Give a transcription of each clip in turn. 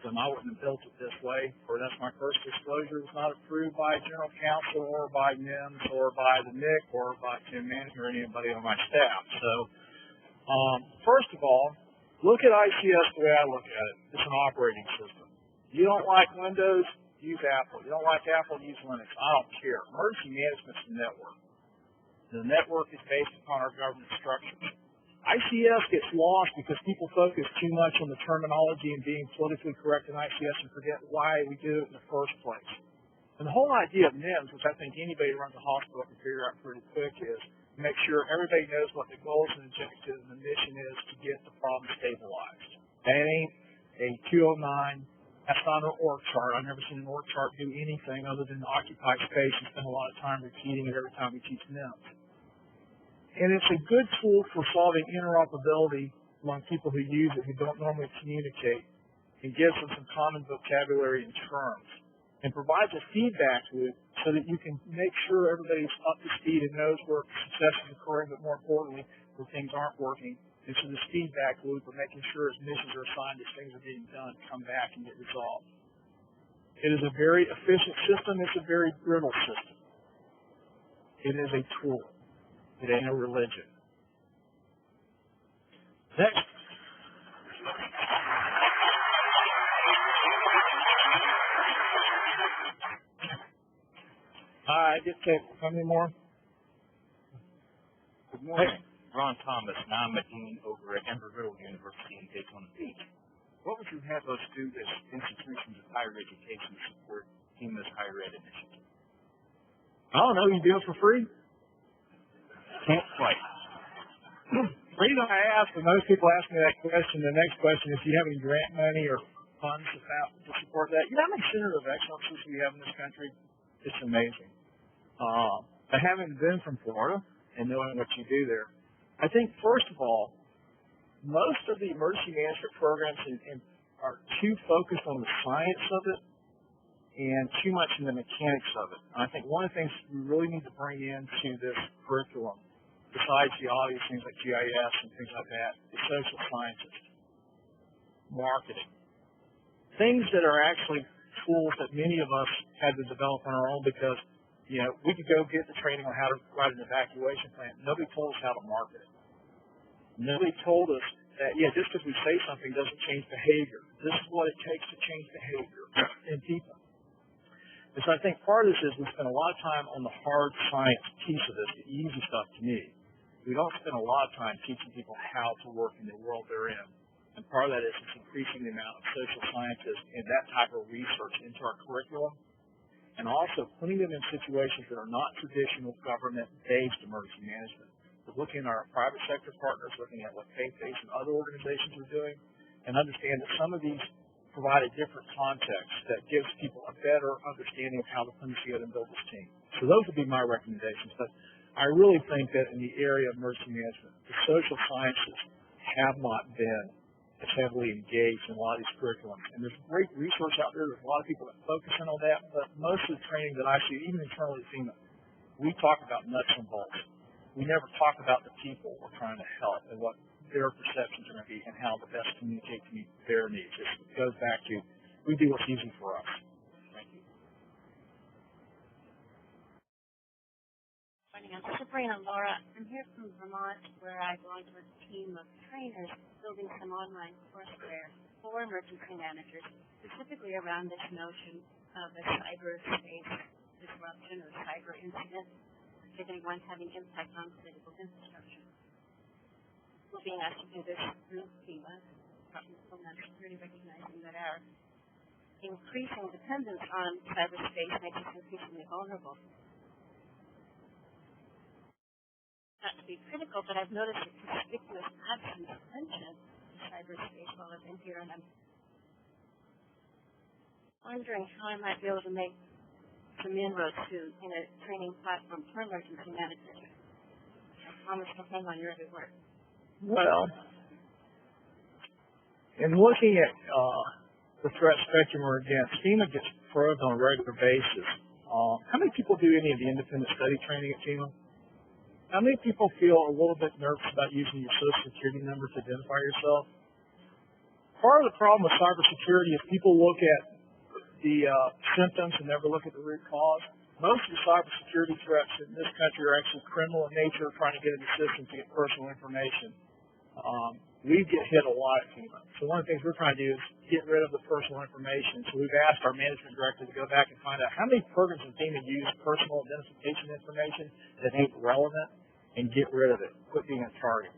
system. I wouldn't have built it this way. Or that's my first disclosure. It was not approved by general counsel or by NIMS or by the NIC or by Tim Manning or anybody on my staff. So first of all, look at ICS the way I look at it. It's an operating system. You don't like Windows, use Apple. You don't like Apple, use Linux. I don't care. Emergency management's a network. The network is based upon our governance structures. ICS gets lost because people focus too much on the terminology and being politically correct in ICS and forget why we do it in the first place. And the whole idea of NIMS, which I think anybody who runs a hospital can figure out pretty quick, is make sure everybody knows what the goals and objectives and the mission is to get the problem stabilized. That ain't a 209. That's not an org chart. I've never seen an org chart do anything other than occupy space and spend a lot of time repeating it every time we teach NIMS. And it's a good tool for solving interoperability among people who use it who don't normally communicate, and gives them some common vocabulary and terms, and provides a feedback loop so that you can make sure everybody's up to speed and knows where success is occurring, but more importantly, where things aren't working. And so this feedback loop of making sure as missions are assigned, as things are getting done, come back and get resolved. It is a very efficient system. It's a very brittle system. It is a tool. It ain't a religion. Next. All right, how many more? Good morning. Hey. Ron Thomas, and I'm a dean over at Embry-Riddle University in Daytona Beach. What would you have us do as institutions of higher education to support FEMA's higher ed initiative? I don't know. You do it for free? Can't quite. The reason I ask, when most people ask me that question, the next question is, do you have any grant money or funds to support that? You know how many centers of excellence we have in this country? It's amazing. Having been from Florida and knowing what you do there, I think, first of all, most of the emergency management programs are too focused on the science of it and too much in the mechanics of it. And I think one of the things we really need to bring into this curriculum, besides the obvious things like GIS and things like that, is social sciences, marketing, things that are actually tools that many of us had to develop on our own because, you know, we could go get the training on how to write an evacuation plan. Nobody told us how to market it. Nobody told us that, yeah, just because we say something doesn't change behavior. This is what it takes to change behavior in people. And so I think part of this is we spend a lot of time on the hard science piece of this, the easy stuff to me. We don't spend a lot of time teaching people how to work in the world they're in. And part of that is it's increasing the amount of social scientists and that type of research into our curriculum, and also putting them in situations that are not traditional government-based emergency management. But looking at our private sector partners, looking at what faith-based and other organizations are doing, and understand that some of these provide a different context that gives people a better understanding of how to put together and build this team. So those would be my recommendations. But I really think that in the area of emergency management, the social sciences have not been as heavily engaged in a lot of these curriculums. And there's great resource out there. There's a lot of people that focus in on that. But most of the training that I see, even internally at FEMA, we talk about nuts and bolts. We never talk about the people we're trying to help and what their perceptions are going to be and how to best communicate to meet their needs. It goes back to, we do what's easy for us. Thank you. Morning, I'm Sabrina Laura. I'm here from Vermont, where I belong to a team of trainers building some online courseware for emergency managers, specifically around this notion of a cyberspace disruption or cyber incident, particularly one having impact on critical infrastructure. We're being asked to do this through FEMA, Department of Homeland Security, recognizing that our increasing dependence on cyberspace makes us increasingly vulnerable. Not to be critical, but I've noticed a conspicuous absence of mention of cyberspace while I've been here, and I'm wondering how I might be able to make some inroads in a training platform for emergency managers. I promise to hang on your every word. Well, in looking at the threat spectrum we're against, FEMA gets probed on a regular basis. How many people do any of the independent study training at FEMA? How many people feel a little bit nervous about using your Social Security number to identify yourself? part of the problem with cybersecurity is people look at the symptoms and never look at the root cause. Most of the cybersecurity threats in this country are actually criminal in nature, trying to get in the system to get personal information. We get hit a lot at FEMA. So one of the things we're trying to do is get rid of the personal information. So we've asked our management director to go back and find out how many programs in FEMA use personal identification information that ain't relevant and get rid of it. Quit being a target.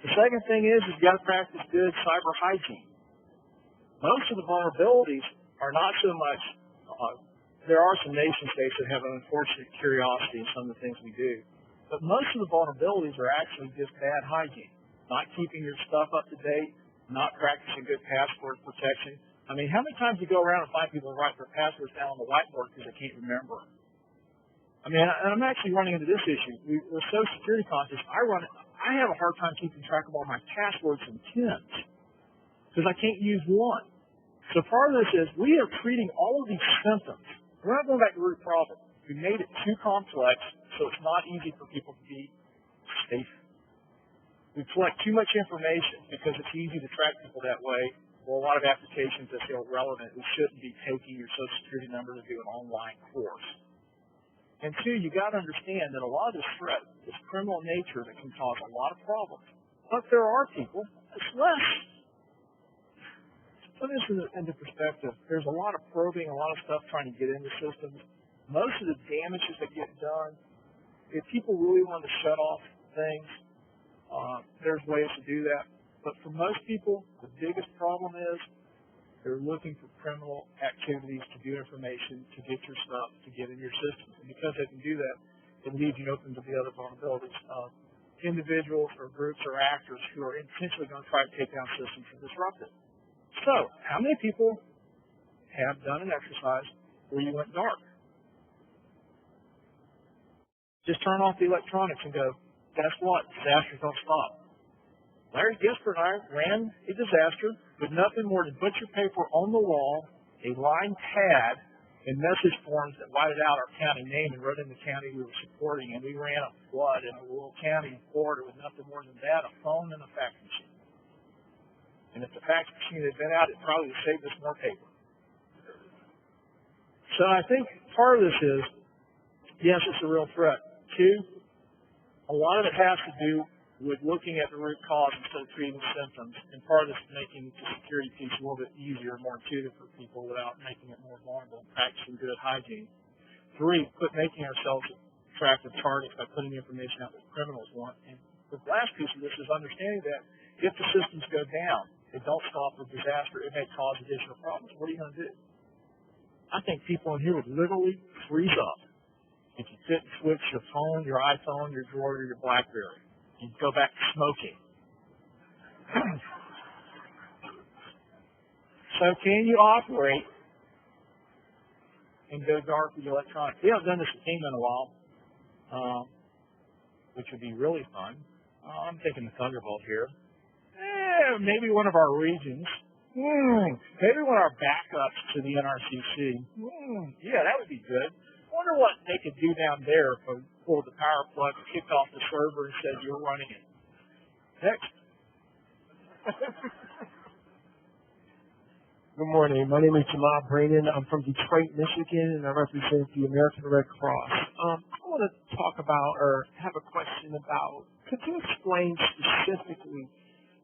The second thing is you've got to practice good cyber hygiene. Most of the vulnerabilities are not so much, there are some nation states that have an unfortunate curiosity in some of the things we do, but most of the vulnerabilities are actually just bad hygiene. Not keeping your stuff up to date, not practicing good password protection. I mean, how many times do you go around and find people write their passwords down on the whiteboard because they can't remember? I mean, and I'm actually running into this issue. We're so security conscious. I have a hard time keeping track of all my passwords and pins because I can't use one. So part of this is we are treating all of these symptoms. We're not going back to the root problem. We made it too complex, so it's not easy for people to be safe. We collect too much information because it's easy to track people that way. Well, a lot of applications that feel relevant, we shouldn't be taking your Social Security number to do an online course. And two, you got to understand that a lot of this threat is criminal in nature that can cause a lot of problems. But there are people, it's less. Put this into perspective. There's a lot of probing, a lot of stuff trying to get into systems. Most of the damages that get done, if people really want to shut off things, there's ways to do that. But for most people, the biggest problem is they're looking for criminal activities to do information, to get your stuff, to get in your system. And because they can do that, it leaves you open to the other vulnerabilities of individuals or groups or actors who are intentionally going to try to take down systems and disrupt it. So, how many people have done an exercise where you went dark? Just turn off the electronics and go, guess what? Disasters don't stop. Larry Gisbert and I ran a disaster with nothing more than butcher paper on the wall, a lined pad, and message forms that whited out our county name and wrote in the county we were supporting, and we ran a flood in a rural county in Florida with nothing more than that, a phone and a fax machine. And if the fax machine had been out, it probably would have saved us more paper. So I think part of this is, yes, it's a real threat. Two, a lot of it has to do with looking at the root cause instead of treating symptoms. And part of this is making the security piece a little bit easier, more intuitive for people without making it more vulnerable, practicing good hygiene. Three, quit making ourselves attractive targets by putting information out that criminals want. And the last piece of this is understanding that if the systems go down, they don't stop the disaster, it may cause additional problems. What are you going to do? I think people in here would literally freeze up if you couldn't switch your phone, your iPhone, your drawer, or your BlackBerry. You'd go back to smoking. So can you operate and go dark with electronics? We haven't done this with FEMA in a while, which would be really fun. I'm thinking the Thunderbolt here. Maybe one of our regions. Maybe one of our backups to the NRCC. Yeah, that would be good. I wonder what they could do down there if we pulled the power plug, kicked off the server, and said you're running it. Next. Good morning. My name is Jamal Brandon. I'm from Detroit, Michigan, and I represent the American Red Cross. I want to talk about or have a question about, could you explain specifically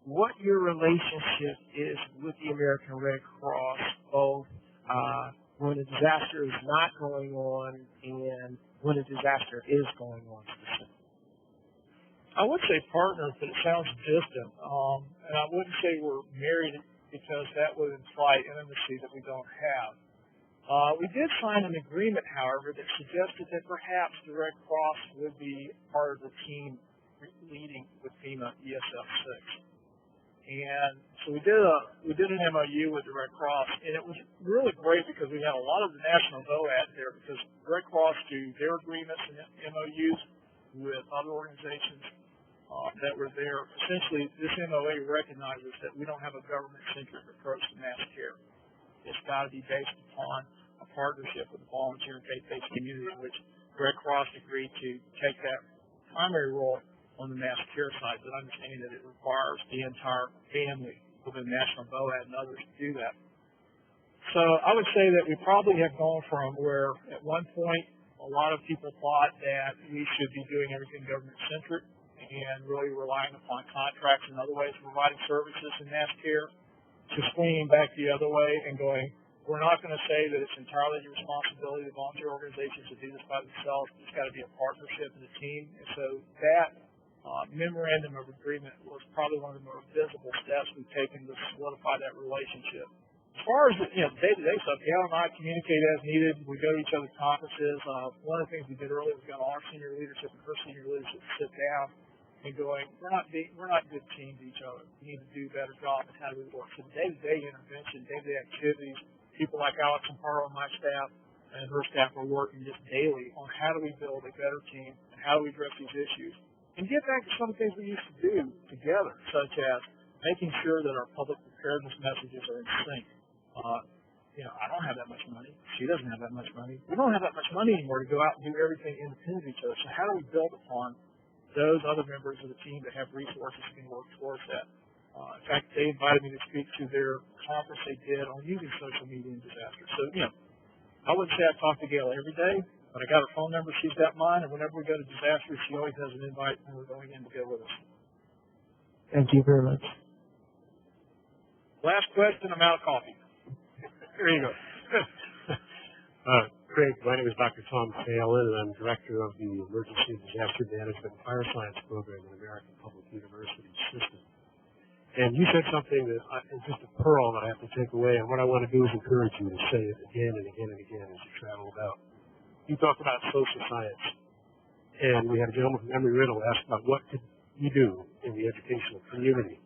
what your relationship is with the American Red Cross, both when a disaster is not going on and when a disaster is going on specifically? I would say partners, but it sounds distant. And I wouldn't say we're married because that would imply intimacy that we don't have. We did sign an agreement, however, that suggested that perhaps the Red Cross would be part of the team leading with FEMA ESF 6. And so we did an MOU with the Red Cross, and it was really great because we had a lot of the national GOAD there because the Red Cross do their agreements and MOUs with other organizations that were there. Essentially, this MOA recognizes that we don't have a government-centric approach to mass care. It's got to be based upon a partnership with the volunteer and faith-based community, in which the Red Cross agreed to take that primary role on the mass care side, but understanding that it requires the entire family with the National BOAD and others to do that. So I would say that we probably have gone from where at one point a lot of people thought that we should be doing everything government-centric and really relying upon contracts and other ways of providing services in mass care, to swinging back the other way and going, we're not going to say that it's entirely the responsibility of volunteer organizations to do this by themselves. It's got to be a partnership and a team. And so that memorandum of agreement was probably one of the more visible steps we've taken to solidify that relationship. As far as the day-to-day stuff, Gail and I communicate as needed. We go to each other's conferences. One of the things we did earlier was got our senior leadership and her senior leadership to sit down and going, we're not good teams to each other. We need to do a better job at how do we work. So day-to-day intervention, day-to-day activities, people like Alex and Parla on my staff and her staff are working just daily on how do we build a better team and how do we address these issues. And get back to some of the things we used to do together, such as making sure that our public preparedness messages are in sync. I don't have that much money. She doesn't have that much money. We don't have that much money anymore to go out and do everything independent of each other. So how do we build upon those other members of the team that have resources that can work towards that? In fact, they invited me to speak to their conference they did on using social media in disasters. So, I wouldn't say I talk to Gail every day, but I got her phone number, she's got mine, and whenever we go to disasters, she always has an invite when we're going in to go with us. Thank you very much. Last question, I'm out of coffee. Here you go. Craig, my name is Dr. Tom Phelan, and I'm Director of the Emergency and Disaster Management and Fire Science Program in American Public University System. And you said something that is just a pearl that I have to take away, and what I want to do is encourage you to say it again and again and again as you travel about. You talked about social science, and we had a gentleman from Embry-Riddle ask about what could you do in the educational community.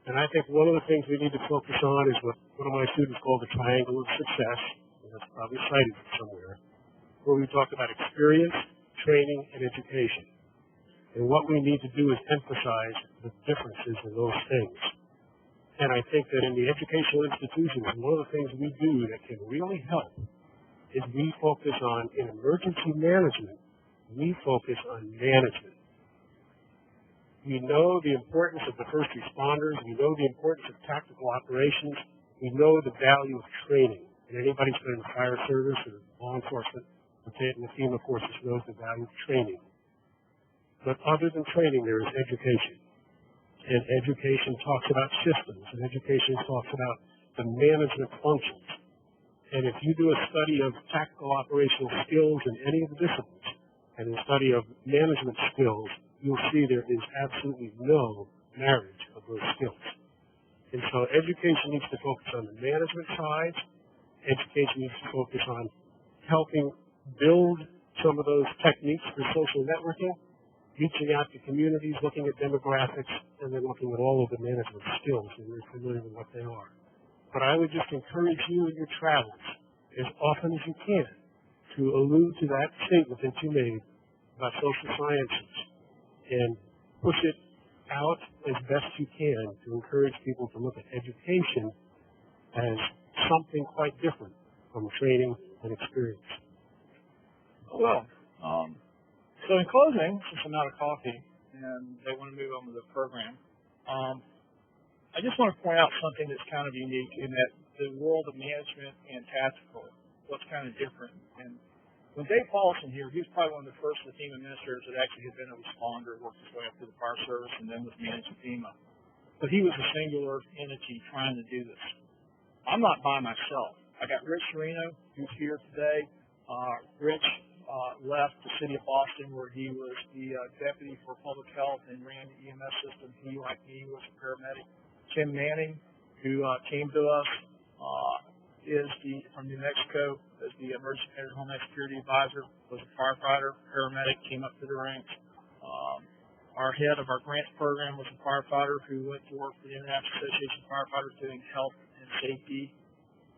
And I think one of the things we need to focus on is what one of my students called the triangle of success, and that's probably cited somewhere, where we talk about experience, training, and education. And what we need to do is emphasize the differences in those things. And I think that in the educational institutions, one of the things we do that can really help is we focus on, in emergency management, we focus on management. We know the importance of the first responders. We know the importance of tactical operations. We know the value of training. And anybody who's been in the fire service or law enforcement or taken the FEMA courses knows the value of training. But other than training, there is education. And education talks about systems. And education talks about the management functions. And if you do a study of tactical operational skills in any of the disciplines and a study of management skills, you'll see there is absolutely no marriage of those skills. And so education needs to focus on the management side. Education needs to focus on helping build some of those techniques for social networking, reaching out to communities, looking at demographics, and then looking at all of the management skills, and you're familiar with what they are. But I would just encourage you in your travels, as often as you can, to allude to that statement that you made about social sciences and push it out as best you can to encourage people to look at education as something quite different from training and experience. Well, so in closing, since I'm out of coffee and they want to move on with the program, I just want to point out something that's kind of unique in that the world of management and tactical, what's kind of different. And when Dave Paulson here, he was probably one of the first of the FEMA administrators that actually had been a responder, worked his way up through the fire service, and then was managing FEMA. But he was a singular entity trying to do this. I'm not by myself. I got Rich Serino, who's here today. Rich left the city of Boston, where he was the deputy for public health and ran the EMS system. He, like me, was a paramedic. Tim Manning, who came to us, is from New Mexico, as the emergency and homeland security advisor, was a firefighter, paramedic, came up to the ranks. Our head of our grants program was a firefighter who went to work for the International Association of Firefighters doing health and safety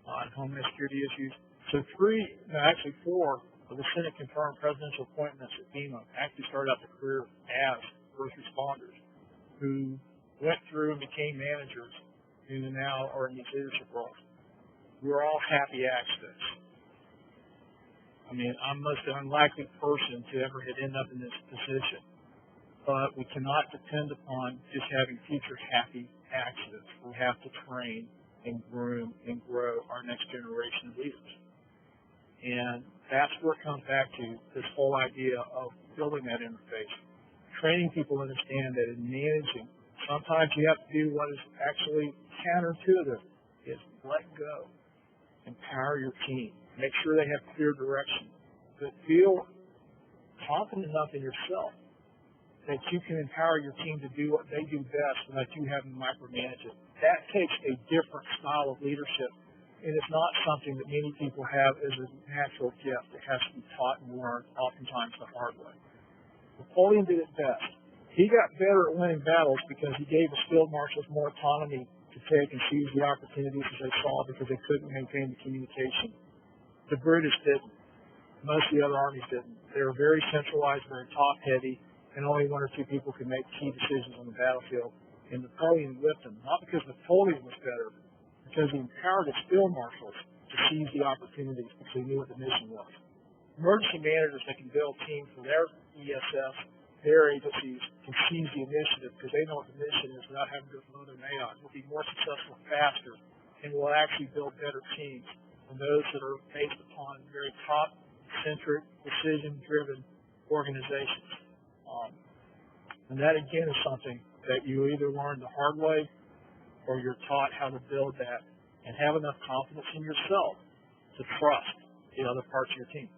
and homeland security issues. So four of the Senate-confirmed presidential appointments at FEMA actually started out their career as first responders who went through and became managers who now are in these leadership roles. We're all happy accidents. I mean, I'm the most unlikely person to ever end up in this position. But we cannot depend upon just having future happy accidents. We have to train and groom and grow our next generation of leaders. And that's where it comes back to this whole idea of building that interface. Training people to understand that in managing, sometimes you have to do what is actually counterintuitive, is let go. Empower your team. Make sure they have clear direction. But feel confident enough in yourself that you can empower your team to do what they do best and that you have them micromanage it. That takes a different style of leadership, and it's not something that many people have as a natural gift. It has to be taught and learned, oftentimes the hard way. Napoleon did it best. He got better at winning battles because he gave his field marshals more autonomy to take and seize the opportunities as they saw because they couldn't maintain the communication. The British didn't. Most of the other armies didn't. They were very centralized, very top-heavy, and only one or two people could make key decisions on the battlefield. And Napoleon whipped them, not because Napoleon was better, because he empowered his field marshals to seize the opportunities because he knew what the mission was. Emergency managers that can build teams for their ESS, their agencies, can seize the initiative because they know what the mission is without having to go from other NAOC. Will be more successful faster and will actually build better teams than those that are based upon very top-centric, decision-driven organizations. And that, again, is something that you either learn the hard way or you're taught how to build that and have enough confidence in yourself to trust the other parts of your team.